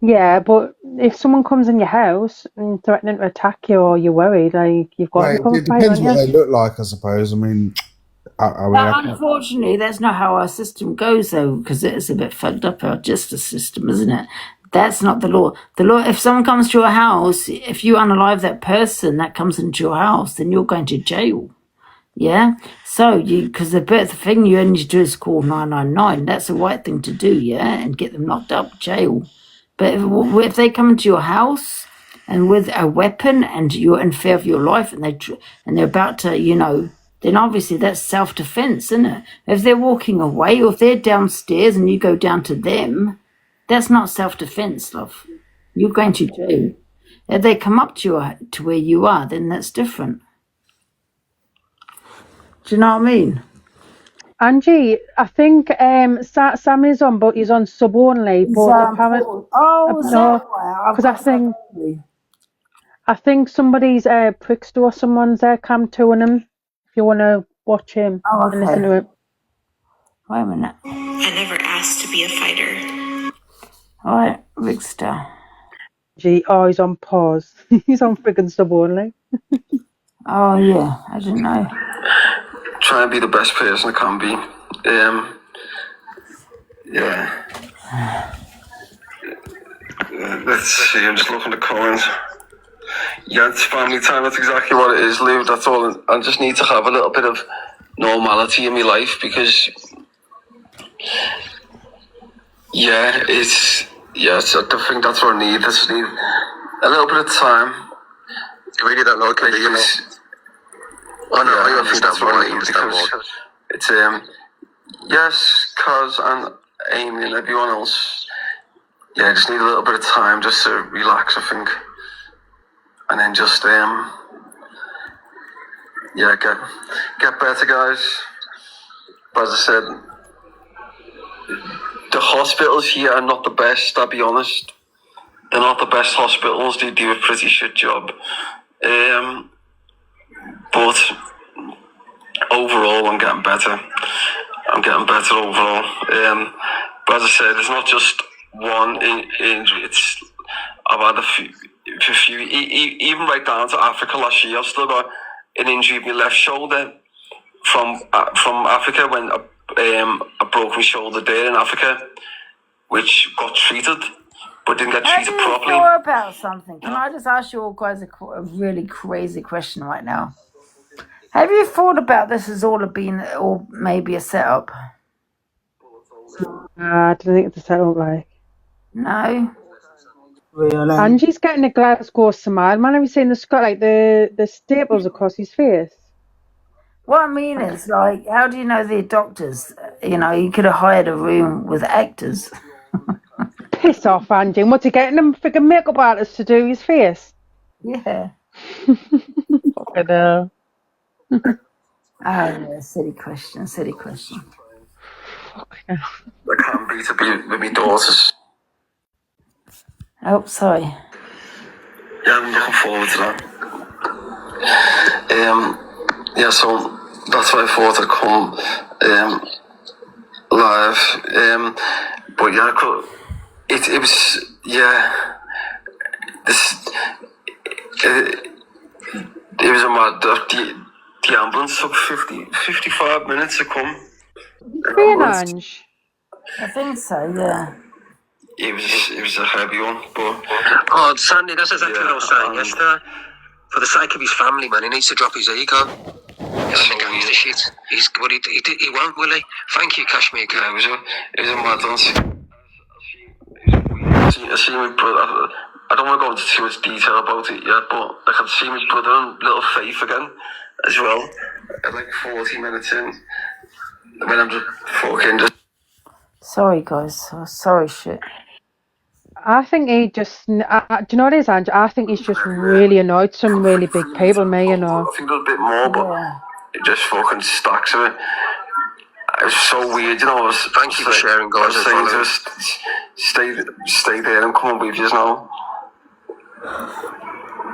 Yeah, but if someone comes in your house and threatening to attack you, or you're worried, like you've got to come It fight, depends haven't what you? they look like, I suppose. I mean, But unfortunately, that's not how our system goes, though, because it's a bit fucked up, our justice system, isn't it? That's not the law. The law, if someone comes to your house, if you unalive that person that comes into your house, then you're going to jail. Yeah? So, because the thing you only do is call 999. That's the right thing to do, yeah? And get them locked up, jail. But if they come into your house and with a weapon and you're in fear of your life and they're about to, then obviously that's self-defense, isn't it? If they're walking away or if they're downstairs and you go down to them, that's not self-defense, love. You're going to jail. If they come up to where you are, then that's different. Do you know what I mean? Angie, I think Sam is on, but he's on sub only. But apparently, because I think somebody's prick store, someone's cam toing him. If you want to watch him and listen to it. Wait a minute. I never asked to be a fighter. All right, Big Star. He's on pause. He's on friggin' sub only. Oh, yeah, I didn't know. Try and be the best person I can be. Yeah. Let's see, I'm just looking at the comments. Yeah, it's family time, that's exactly what it is, Lou, that's all. I just need to have a little bit of normality in my life because, I think that's what I need. I just need a little bit of time. You really don't know, can you? I think that's what I need because it's, yes, Cos and Amy and everyone else. Yeah, I just need a little bit of time just to relax, I think. And then just, get better, guys. But as I said, the hospitals here are not the best, I'll be honest. They're not the best hospitals, they do a pretty shit job. But overall, I'm getting better. I'm getting better overall. But as I said, it's not just one injury. I've had a few, even right down to Africa last year. I've still got an injury in my left shoulder from Africa when I broke my shoulder there in Africa, which got treated, but didn't get Have treated you properly. thought about something? Can I just ask you all guys a really crazy question right now? Have you thought about this as all been, or maybe a setup? I don't think it's a setup like. No. Really? Angie's getting a Glasgow smile. Man, have you seen the Scott like the staples across his face? What I mean is, like, how do you know they're doctors? You know, you could have hired a room with actors. Piss off, Angie. And what's he getting them freaking makeup artists to do his face? Yeah. Fucking hell. Oh, yeah, silly question. I can't beat to be with my daughters. Oh, sorry. Yeah, I'm looking forward to that. Yeah, so that's why I thought I'd come live. But yeah, it was, yeah, it was a mad, the ambulance took 55 minutes to come. Being Ange. I think so, yeah. It was a heavy one, but... Oh, Sandy, that's exactly what I was saying and- yesterday. For the sake of his family, man, he needs to drop his ego. He's the shit. He won't, will he? Thank you, Kashmir Yeah, Cat. it was a mad one. I see my brother. I don't want to go into too much detail about it yet, but I can see my brother and little Faith again as well. At like 40 minutes in, when I'm just fucking just. Sorry, guys. Sorry, shit. I think he just, do you know what it is, Ange? I think he's just really annoyed some really big people, me, you know. I think there's a bit more, but Yeah. it just fucking stacks of it. It was so weird, you know. Thank you for sharing, guys. I was saying just stay there and come with you now.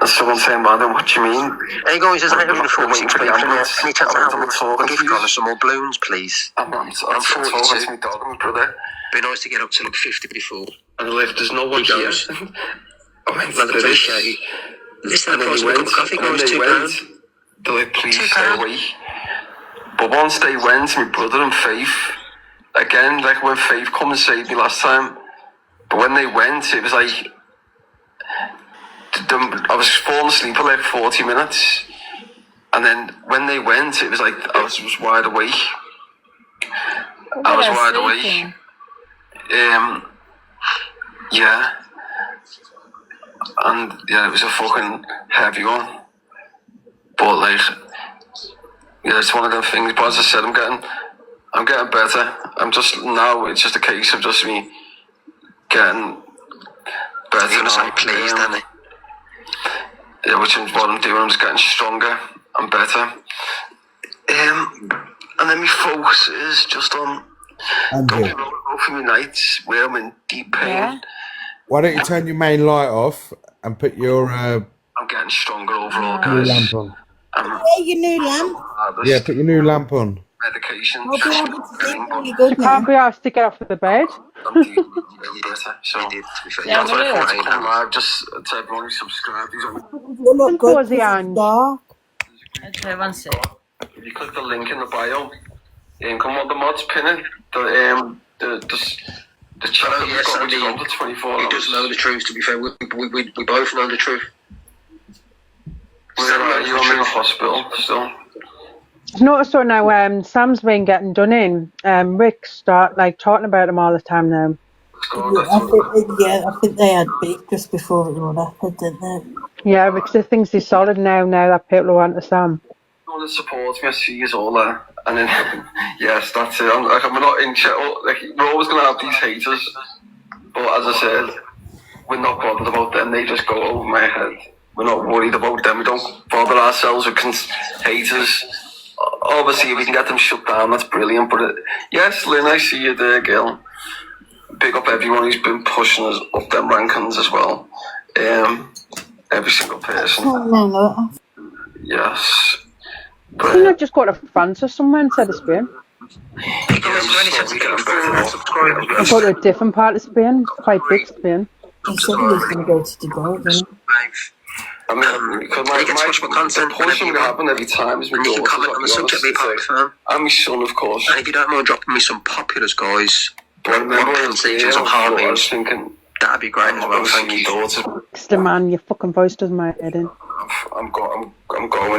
And someone saying, man, what do you mean? Hey guys, there's 146 people in there. Can you tell me how I'm much? talking Give to you. Connor some more balloons, please. I'm I'm 42. 42. To my dog and my brother. Be nice to get up to like 50 before. And if there's no one He here, goes. I went I'd to this. appreciate you. Listen, And the then price they of a went, cup of coffee, and then guys, they £2. went. They're like, please £2. stay away. But once they went, my brother and Faith, again, like when Faith come and saved me last time, but when they went, it was like, I was falling asleep for like 40 minutes. And then when they went, it was like, I was wide awake. I was wide awake. Yeah. And yeah, it was a fucking heavy one. But like, yeah, it's one of them things. But as I said, I'm getting better. Now it's just a case of just me getting better. You're going to say please, Danny. Yeah, which is what I'm doing. I'm just getting stronger and better. And then my focus is just on Andrew, going for my nights where I'm in deep pain. Yeah. why don't you turn your main light off and put your I'm getting stronger overall, new guys. lamp on? Yeah, your new lamp. Yeah, put your new lamp on. Medication. I'll be able to sleep really good now. Can't be asked to get off of the bed. I'm doing better. So He did, to be fair. Yeah, that's why I thought I'm to come live. Just to everyone who subscribed. Who's on. You look good. Cozy, 'cause Ange. it's dark. Okay, one sec. If you click the link in the bio, come on the mods pin it. The chat Oh, that yes, we've got, which is Andy. on the 24 He does know the truth, to be fair. We both know the truth. Where are you? I'm in the hospital still. I've noticed so now, Sam's been getting done in. Rick start like talking about him all the time now. Let's go. I think they had beef just before it all happened, didn't they? Yeah, Rick still thinks he's solid now that people are on to Sam. All that supports me, I see is all there. And then, yes, that's it. I'm not in chat. Like, we're always going to have these haters. But as I said, we're not bothered about them. They just go over my head. We're not worried about them. We don't bother ourselves with haters. Obviously, if we can get them shut down, that's brilliant. But yes, Lynn, I see you there, girl. Big up everyone who's been pushing us up them rankings as well. Every single person. Oh, no. Yes. Can you not just go to France or somewhere instead of Spain? Hey guys, is there any chance of getting 400 subscribers? Or go to a different part of Spain? Quite big Spain. He said he was going to go to Dubai, didn't I mean, because you get to watch my content the punishment whenever you that happened every time is my and you can daughter, comment on the subject, be part of the firm. and my son, of course. And if you don't mind dropping me some populars, guys, But I remember when I was there, some I Harleys, was thinking, that'd be great as I'm well. going to see Thank my you. daughter. Mr. Man, your fucking voice does my head in. I'm going,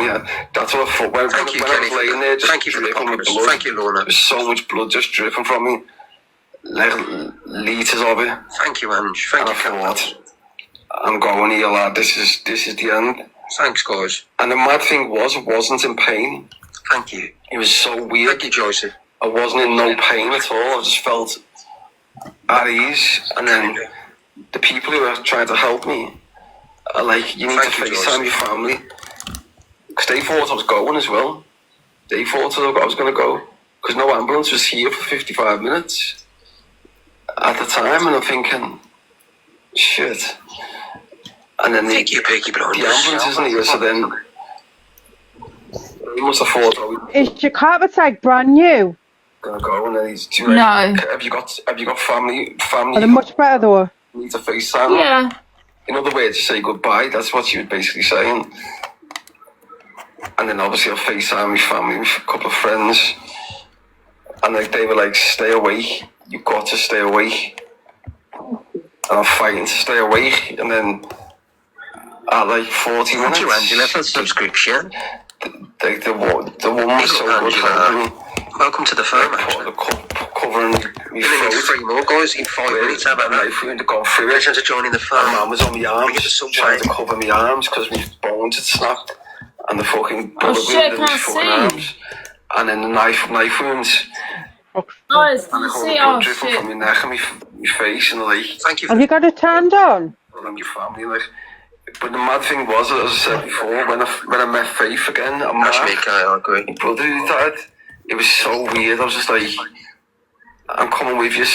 yeah. That's what I thought. When Thank you, I was Kenny. laying there, just Thank you for the dripping with populars. blood. Thank you, Lorna. There's so much blood just dripping from me. Like, litres of it. Thank you, Ange. Thank And you, I Cal. thought, I'm going here, lad. This is the end. Thanks, guys. And the mad thing was, I wasn't in pain. Thank you. It was so weird. Thank you, Joycey. I wasn't in no pain at all. I just felt at ease. And then the people who are trying to help me are like, you need Thank to you, FaceTime your family. Because they thought I was going as well. They thought I was going to go. Because no ambulance was here for 55 minutes at the time. And I'm thinking, shit. And then Thank you, Peaky Blinders. the ambulance isn't here, so then he must have thought I was Is your carpet like brand new? gonna go, and then he's too No. Have you got family? Are they much better though? Need to FaceTime. Yeah. In other words, say goodbye. That's what she was basically saying. And then obviously I FaceTime my family, with a couple of friends, and they were like, "Stay awake. You've got to stay awake." And I'm fighting to stay awake, and then at like 40 Thank minutes, you, Angela, for the subscription. the woman was so good helping me. Welcome to the firm, Angela. Covering me You're going to need 3 more, guys, in 5 minutes. How about that? knife wound to go through it. Congratulations on joining the My firm. mum was on my arms, Bring it to some trying to way. cover my arms because my bones had snapped, and the fucking bullet shit, wound in my can't fucking see. arms, and then the knife wounds, Guys, and you the whole see? blood Oh, dripping shit. from my neck and my face, and like, Thank you. Have you got it turned on? and your family, like. But the mad thing was, as I said before, when I met Faith again, I'm Ash mad. me, I agree. My brother who died, it was so weird. I was just like, I'm coming with you.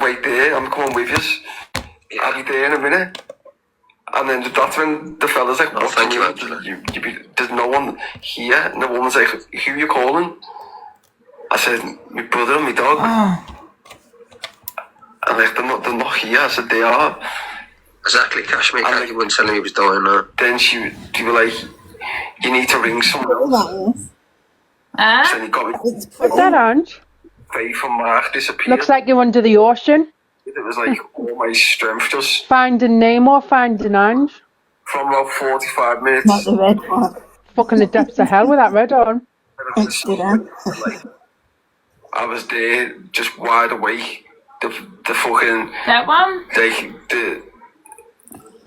Wait there, I'm coming with you. I'll be there in a minute. And then that's when the fella's like, Oh, what thank do you, you Angela. mean? There's no one here. And the woman's like, who are you calling? I said, my brother and my dog. And like, they're not here. I said, they are. Exactly, Kashmir. And You wouldn't tell him he was dying now. Then she were like, you need to ring someone. All that is. Huh? Then he got me. It's What's pretty. that, Ange? Faith and Mark disappeared. Looks like you're under the ocean. It was like all my strength just Finding Nemo, finding Ange. from about 45 minutes. Not the red one. Fucking the depths of hell with that red on. It's good, Like, I was there just wide awake. The fucking That one? the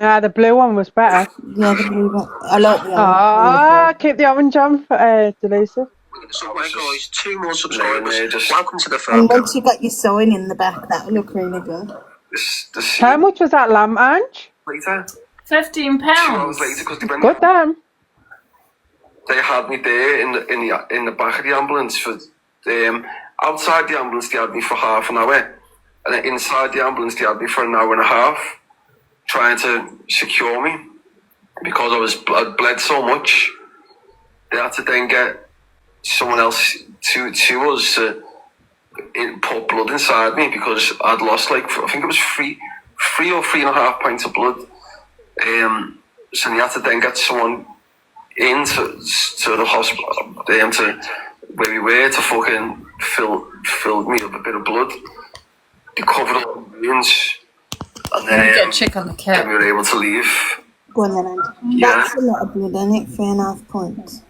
Ah, the blue one was better. Yeah, the blue one. I like the Ah, keep the orange on for Delisa. So, guys, 2 more laying subscribers. there just Welcome to the And firm. once you got your sign in the back, that'll look really good. the How scene much was that lamp, Ange? later. 15 2 hours pounds. later, because Good damn. they had me there in the back of the ambulance for outside the ambulance they had me for half an hour, and then inside the ambulance they had me for an hour and a half, trying to secure me because I bled so much. They had to then get someone else to us to put blood inside me because I'd lost like I think it was three or 3.5 pints of blood. So you had to then get someone into the hospital, to where we were to fucking fill me up a bit of blood. They covered all the wounds, and Get a then check on the then cat. we were able to leave. Go on then, Andy. Yeah. That's a lot of blood, isn't it? 3.5 points.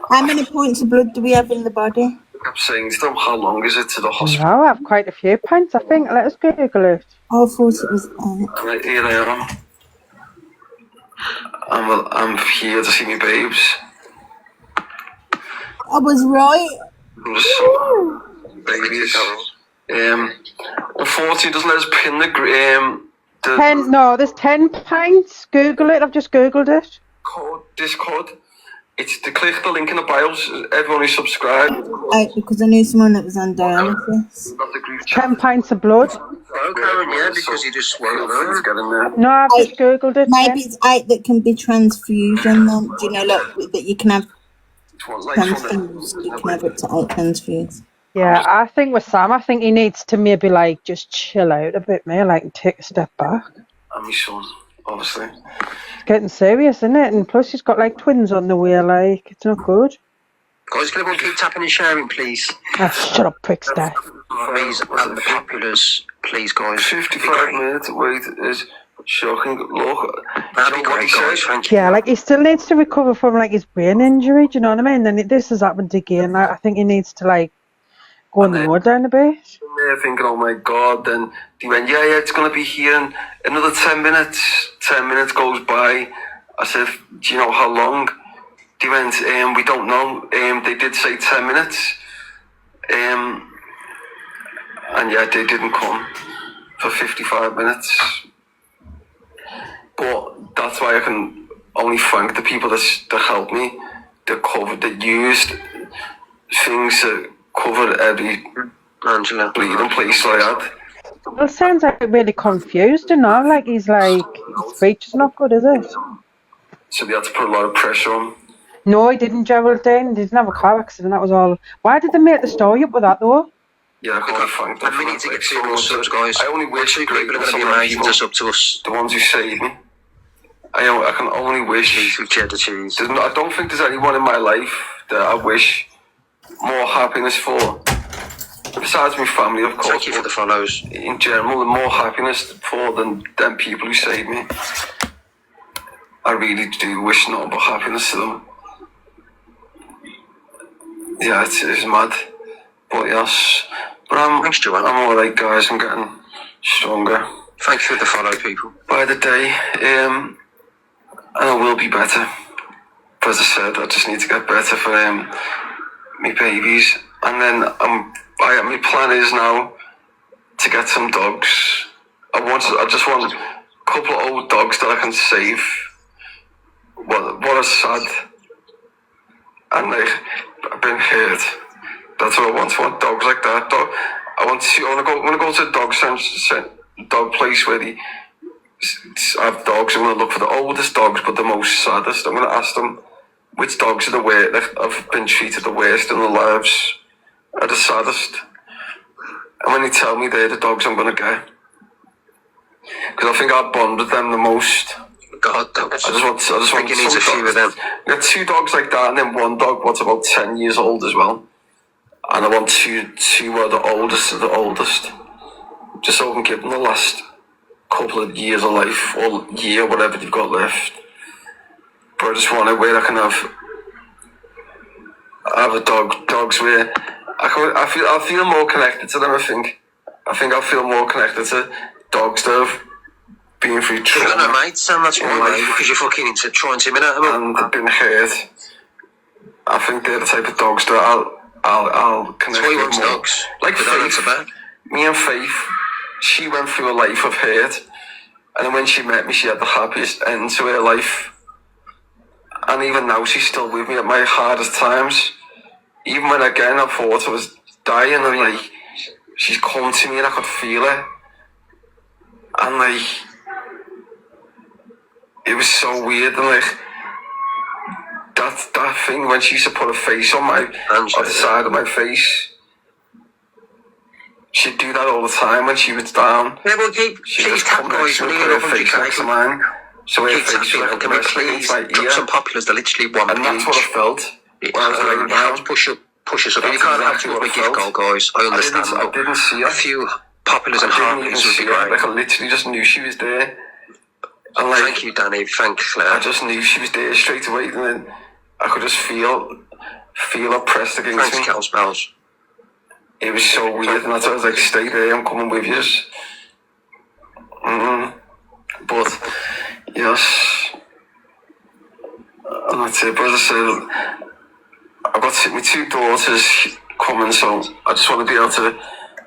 How many points of blood do we have in the body? I kept saying to them, how long is it to the hospital? No, I have quite a few pints, I think. Let us Google it. Oh, I thought it was. And here I am. I'm here to see my babes. I was right. I'm just so babies. Unfortunately, it doesn't let us pin the There's 10 pints. Google it. I've just Googled it. code. This code. It's to click the link in the bios. Everyone who's subscribed. Because I knew someone that was on dialysis. Got the group chat. 10 pints of blood. Oh, Karen, yeah, because you just Feel won't free to know. get in there. No, I've just Googled it. Maybe it's 8 that can be transfusion. Then. Do you know, like, that you can have It's one like one transfused? You can have up to 8 transfused. Yeah, I think with Sam, I think he needs to maybe like just chill out a bit, man, like take a step back. and my son, obviously. It's getting serious, isn't it? And plus, she's got like twins on the way. Like, it's not good. Guys, can everyone keep tapping and sharing, please? Ah, shut up, prick star. These and the populars, please, guys. 55 minutes wait is shocking. Look, That'd be you know what great, he guys. said? Thank you. Yeah, like he still needs to recover from like his brain injury. Do you know what I mean? And this has happened again. Like, I think he needs to like go on the road down a bit. They're thinking, oh my god, then they went, yeah, it's going to be here in another 10 minutes. 10 minutes goes by. I said, do you know how long? They went, we don't know. They did say 10 minutes. And yeah, they didn't come for 55 minutes. But that's why I can only thank the people that helped me, that covered, that used things that covered every Angela. bleeding place I had. Well, it sounds like really confused, you know? Like he's like, his speech is not good, is it? So they had to put a lot of pressure on. No, he didn't, Geraldine. He didn't have a car accident, that was all. Why did they make the story up with that, though? Yeah, I can only thank them. And we need to get 2 more subs, guys. I only wish Two people are going to be amazing to sub to us. the ones who saved me. I can only wish. With cheddar cheese. I don't think there's anyone in my life that I wish more happiness for. Besides my family, of course. Thank you for the follows. In general, the more happiness for than people who saved me. I really do wish nothing but happiness to them. Yeah, it's mad. But yes. But Thanks, Joanna. I'm alright, guys. I'm getting stronger Thank you for the follow, people. by the day. And I will be better. But as I said, I just need to get better for my babies. And then my plan is now to get some dogs. I just want a couple of old dogs that I can save. What a sad. And I've been hurt. That's what I want. I want dogs like that. I want to go to a dog place where they have dogs. I'm going to look for the oldest dogs, but the most saddest. I'm going to ask them which dogs are the worst, that have been treated the worst in their lives, are the saddest. And when they tell me they're the dogs I'm going to get, because I think I bond with them the most. God, dogs. I just want think he needs some a few dogs. of them. I got 2 dogs like that, and then 1 dog what's about 10 years old as well. And I want two are the oldest of the oldest, just so I can give them the last couple of years of life, or year, whatever they've got left. But I just want it where I can have a dogs where I feel more connected to them. I think I feel more connected to dogs that have been through I trauma. don't know, mate. Sam, that's one way, because you're fucking into trying to intimidate them. And they've been hurt. I think they're the type of dogs that I'll connect That's why he with wants more. dogs. Like But that's Faith, bad. me and Faith, she went through a life of hurt, and then when she met me, she had the happiest end to her life. And even now, she's still with me at my hardest times. Even when again I thought I was dying, and like she's come to me and I could feel it, and like it was so weird, and like that thing when she used to put a face on the side of my face. She'd do that all the time when she was down. Yeah, well, please tap, guys. When you get up on face next to mine, so her keep face was tapping. like And can we resting please against my drop ear. some populars? They're literally one And that's what I each. felt when I was laying It helps down. push us up. That's You can't exactly have what a I gift felt. goal, guys. I understand. I didn't see her. A few populars and I didn't even harpies would see be her. great. Like I literally just knew she was there. And like Thank you, Danny. Thank I Claire. just knew she was there straight away, and then I could just feel her pressed against Thanks, me. Cal Spells. It was so weird, and that's why I was like, stay there, I'm coming with you. But yes, and that's it. But as I said, I've got my 2 daughters coming, so I just want to be able to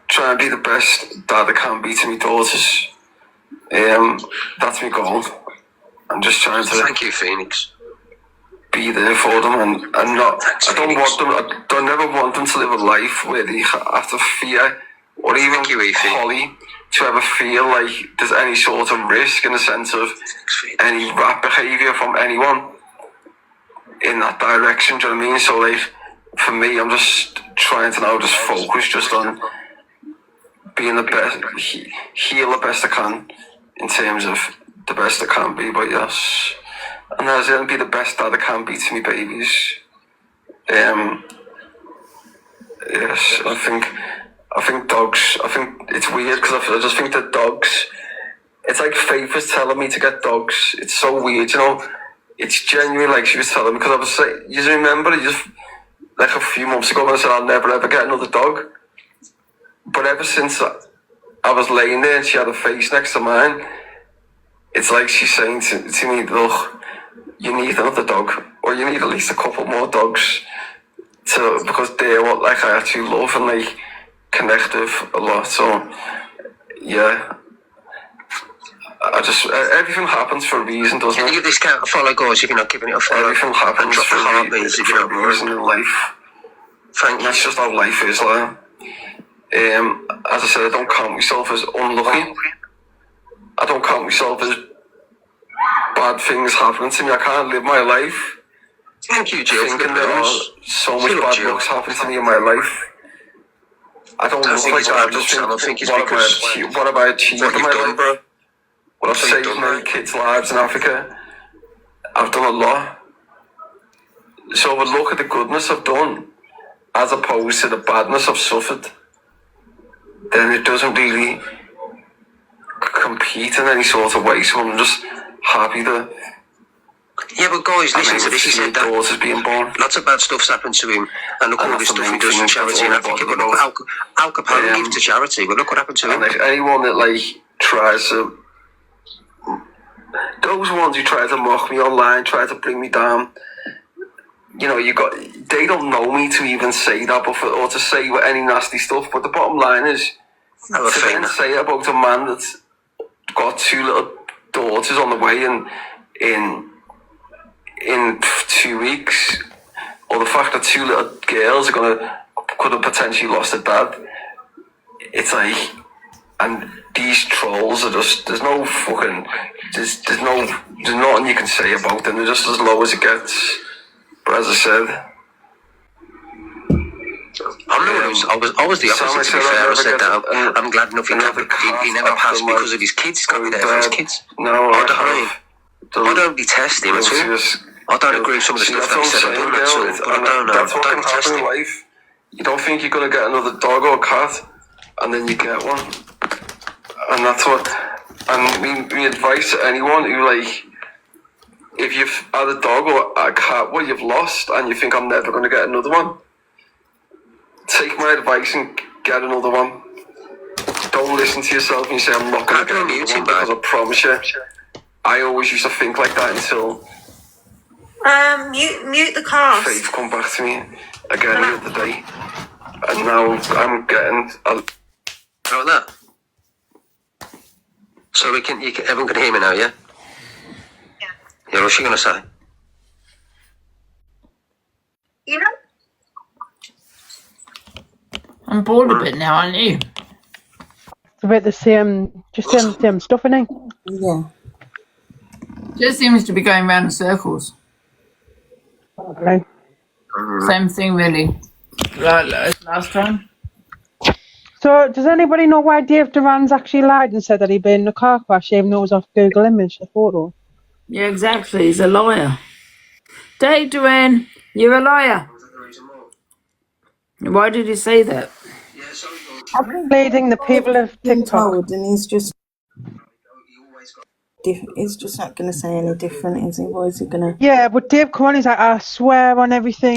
try and be the best dad I can be to my daughters. That's my goal. I'm just trying to Thank you, Phoenix. be there for them, and not. Thanks, I don't Phoenix. want them. I don't never want them to live a life where they have to fear, or even Thank you, Effie. Holly, to ever feel like there's any sort of risk in the sense of Thanks, Phoenix. any rat behaviour from anyone in that direction. Do you know what I mean? So like, for me, I'm just trying to now just focus just on being the best, heal the best I can in terms of the best I can be, but yes. And as I'll be the best dad I can be to my babies. Yes, I think dogs, I think it's weird because I just think that dogs, it's like Faith was telling me to get dogs. It's so weird, you know. It's genuine, like she was telling me, because I was saying, you remember, like a few months ago when I said I'll never ever get another dog. But ever since I was laying there and she had a face next to mine, it's like she's saying to me, look, you need another dog, or you need at least a couple more dogs, because they're what like I actually love and they connect with a lot. So yeah, I just everything happens for a reason, doesn't Can it? you give this cat a follow, guys, if you're not giving it a follow? Everything happens Drop for the heartbeats if you're a reason in life. Thank you. That's just how life is, like. As I said, I don't count myself as unlucky. I don't count myself as bad things happening to me. I can't live my life Thank you, Jill. thinking there are so much bad looks happening to me in my life. I don't look think like it's that. I bad just looks, I don't think, think it's what because have I achieved what in you've my done, life? bro. Well, I've What you've saved done, many mate. kids' lives in Africa. I've done a lot. So I would look at the goodness I've done as opposed to the badness I've suffered. Then it doesn't really compete in any sort of way. So I'm just happy that Yeah, but guys, listen to this. He said that daughters being born. lots of bad stuff's happened to him, and look And all this that's the stuff he main does thing, for charity in that's all Africa. I'm But look bothered what Al Capone gives to charity. But look what happened to And him. like anyone that like tries to, those ones who try to mock me online, try to bring me down, you know, they don't know me to even say that, or to say any nasty stuff. But the bottom line is, I'm a to then fan. say about a man that's got 2 little daughters on the way in 2 weeks, or the fact that 2 little girls could have potentially lost a dad. It's like, and these trolls are just, there's nothing you can say about them. They're just as low as it gets. But as I said, I'm the one I was the opposite, to be fair. I said that I'm glad nothing happened. He never passed because of his kids. He's got to be there for his kids. no, I don't detest him at all. I don't agree with some of the stuff that he said. I don't know, but I don't know. That's I what don't can detest happen in him. life. You don't think you're going to get another dog or cat, and then you get one. And that's what, and my advice to anyone who, like, if you've had a dog or a cat where you've lost and you think I'm never going to get another one, take my advice and get another one. Don't listen to yourself and you say I'm not going to get another one, because I promise you, I always used to think like that until Mute the cast. Faith come back to me again the other day, and now I'm getting Like that. So everyone can hear me now, yeah? Yeah, what's she going to say? You know, I'm bored a bit now, aren't you? It's about the same, just the same stuff, innit? Yeah. Just seems to be going round in circles. Right. Same thing, really. Like last time. So, does anybody know why Dave Duran's actually lied and said that he'd been in a car crash, even though it was off Google Image, the photo? Yeah, exactly. He's a liar. Dave Duran, you're a liar. Why did he say that? Leading the people of Been TikTok. told, and he's just not going to say any different, is he? What is he going to? Yeah, but Dave Cohen is like, I swear on everything.